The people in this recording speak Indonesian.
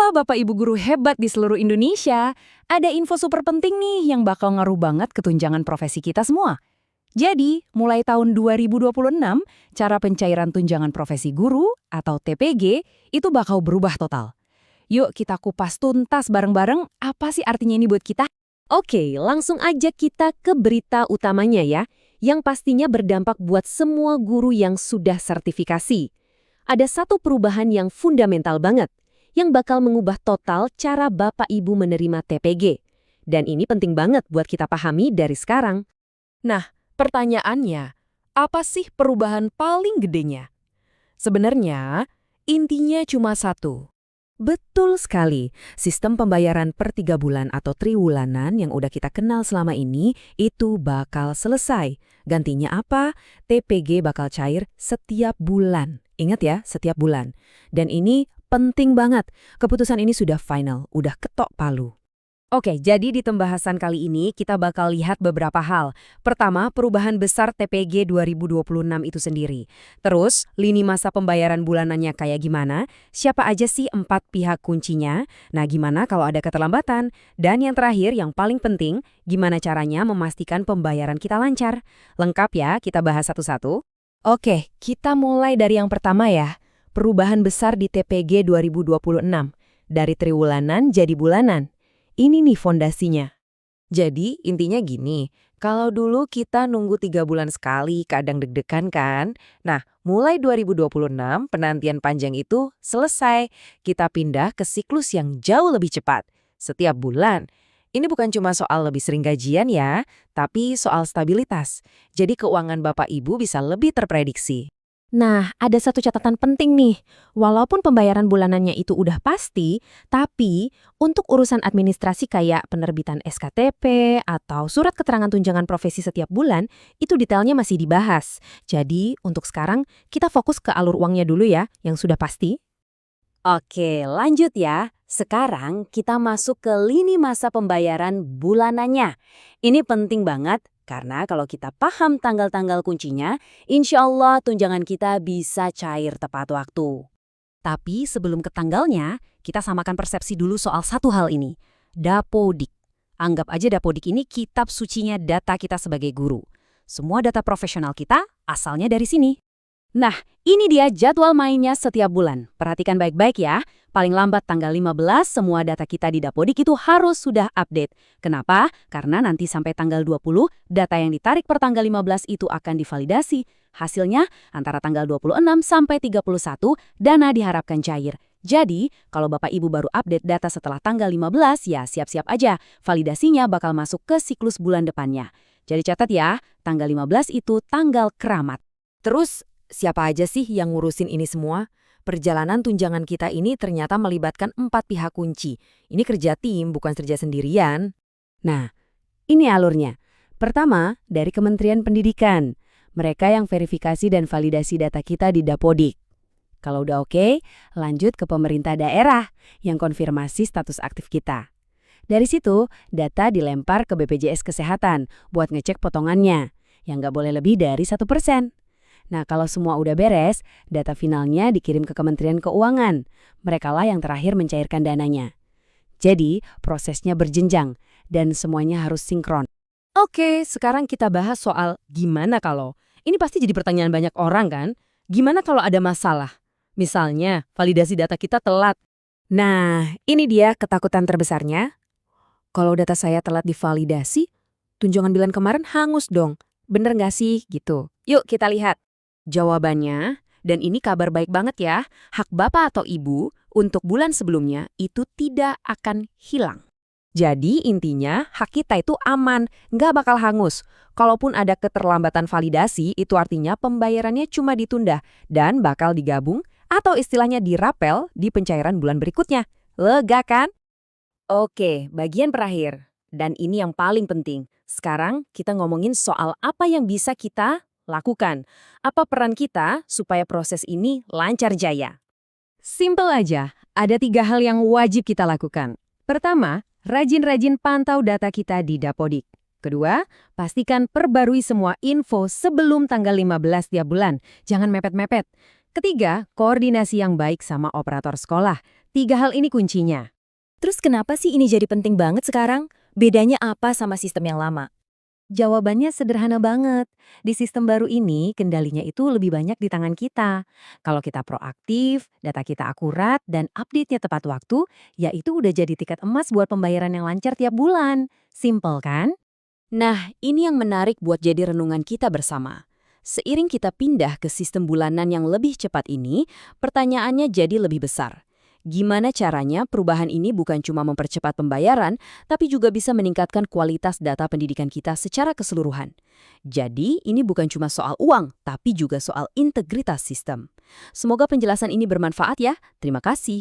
Halo Bapak Ibu guru hebat di seluruh Indonesia. Ada info super penting nih yang bakal ngaruh banget ke tunjangan profesi kita semua. Jadi, mulai tahun 2026, cara pencairan tunjangan profesi guru atau TPG itu bakal berubah total. Yuk kita kupas tuntas bareng-bareng apa sih artinya ini buat kita? Oke, langsung aja kita ke berita utamanya ya, yang pastinya berdampak buat semua guru yang sudah sertifikasi. Ada satu perubahan yang fundamental banget, yang bakal mengubah total cara Bapak Ibu menerima TPG. Dan ini penting banget buat kita pahami dari sekarang. Nah, pertanyaannya, apa sih perubahan paling gedenya? Sebenarnya, intinya cuma satu. Betul sekali, sistem pembayaran per 3 bulan atau triwulanan yang udah kita kenal selama ini itu bakal selesai. Gantinya apa? TPG bakal cair setiap bulan. Ingat ya, setiap bulan. Dan ini penting banget. Keputusan ini sudah final, udah ketok palu. Oke, jadi di pembahasan kali ini kita bakal lihat beberapa hal. Pertama, perubahan besar TPG 2026 itu sendiri. Terus, lini masa pembayaran bulanannya kayak gimana? Siapa aja sih 4 pihak kuncinya? Nah, gimana kalau ada keterlambatan? Dan yang terakhir, yang paling penting, gimana caranya memastikan pembayaran kita lancar? Lengkap ya, kita bahas satu-satu. Oke, kita mulai dari yang pertama ya. Perubahan besar di TPG 2026. Dari triwulanan jadi bulanan. Ini nih fondasinya. Jadi intinya gini, kalau dulu kita nunggu 3 bulan sekali kadang deg-degan kan? Nah, mulai 2026 penantian panjang itu selesai. Kita pindah ke siklus yang jauh lebih cepat. Setiap bulan. Ini bukan cuma soal lebih sering gajian ya, tapi soal stabilitas. Jadi keuangan Bapak Ibu bisa lebih terprediksi. Nah, ada satu catatan penting nih. Walaupun pembayaran bulanannya itu udah pasti, tapi untuk urusan administrasi kayak penerbitan SKTP atau surat keterangan tunjangan profesi setiap bulan, itu detailnya masih dibahas. Jadi, untuk sekarang kita fokus ke alur uangnya dulu ya, yang sudah pasti. Oke, lanjut ya. Sekarang kita masuk ke lini masa pembayaran bulanannya. Ini penting banget karena kalau kita paham tanggal-tanggal kuncinya, insya Allah tunjangan kita bisa cair tepat waktu. Tapi sebelum ke tanggalnya, kita samakan persepsi dulu soal satu hal ini. Dapodik. Anggap aja Dapodik ini kitab sucinya data kita sebagai guru. Semua data profesional kita asalnya dari sini. Nah, ini dia jadwal mainnya setiap bulan. Perhatikan baik-baik ya. Paling lambat tanggal 15, semua data kita di Dapodik itu harus sudah update. Kenapa? Karena nanti sampai tanggal 20, data yang ditarik per tanggal 15 itu akan divalidasi. Hasilnya, antara tanggal 26 sampai 31, dana diharapkan cair. Jadi, kalau Bapak Ibu baru update data setelah tanggal 15, ya siap-siap aja. Validasinya bakal masuk ke siklus bulan depannya. Jadi catat ya, tanggal 15 itu tanggal keramat. Terus, siapa aja sih yang ngurusin ini semua? Perjalanan tunjangan kita ini ternyata melibatkan 4 pihak kunci. Ini kerja tim, bukan kerja sendirian. Nah, ini alurnya. Pertama, dari Kementerian Pendidikan. Mereka yang verifikasi dan validasi data kita di Dapodik. Kalau udah oke, lanjut ke pemerintah daerah yang konfirmasi status aktif kita. Dari situ, data dilempar ke BPJS Kesehatan buat ngecek potongannya, yang nggak boleh lebih dari 1%. Nah, kalau semua udah beres, data finalnya dikirim ke Kementerian Keuangan. Merekalah yang terakhir mencairkan dananya. Jadi, prosesnya berjenjang dan semuanya harus sinkron. Oke, sekarang kita bahas soal gimana kalau. Ini pasti jadi pertanyaan banyak orang kan? Gimana kalau ada masalah? Misalnya, validasi data kita telat. Nah, ini dia ketakutan terbesarnya. Kalau data saya telat divalidasi, tunjangan bulan kemarin hangus dong. Bener nggak sih? Gitu. Yuk kita lihat. Jawabannya, dan ini kabar baik banget ya, hak Bapak atau Ibu untuk bulan sebelumnya itu tidak akan hilang. Jadi intinya hak kita itu aman, nggak bakal hangus. Kalaupun ada keterlambatan validasi, itu artinya pembayarannya cuma ditunda dan bakal digabung atau istilahnya dirapel di pencairan bulan berikutnya. Lega kan? Oke, bagian terakhir. Dan ini yang paling penting. Sekarang kita ngomongin soal apa yang bisa kita lakukan. Apa peran kita supaya proses ini lancar jaya? Simple aja, ada 3 hal yang wajib kita lakukan. Pertama, rajin-rajin pantau data kita di Dapodik. Kedua, pastikan perbarui semua info sebelum tanggal 15 tiap bulan. Jangan mepet-mepet. Ketiga, koordinasi yang baik sama operator sekolah. 3 hal ini kuncinya. Terus kenapa sih ini jadi penting banget sekarang? Bedanya apa sama sistem yang lama? Jawabannya sederhana banget. Di sistem baru ini, kendalinya itu lebih banyak di tangan kita. Kalau kita proaktif, data kita akurat, dan update-nya tepat waktu, ya itu udah jadi tiket emas buat pembayaran yang lancar tiap bulan. Simple kan? Nah, ini yang menarik buat jadi renungan kita bersama. Seiring kita pindah ke sistem bulanan yang lebih cepat ini, pertanyaannya jadi lebih besar. Gimana caranya perubahan ini bukan cuma mempercepat pembayaran, tapi juga bisa meningkatkan kualitas data pendidikan kita secara keseluruhan. Jadi, ini bukan cuma soal uang, tapi juga soal integritas sistem. Semoga penjelasan ini bermanfaat ya. Terima kasih.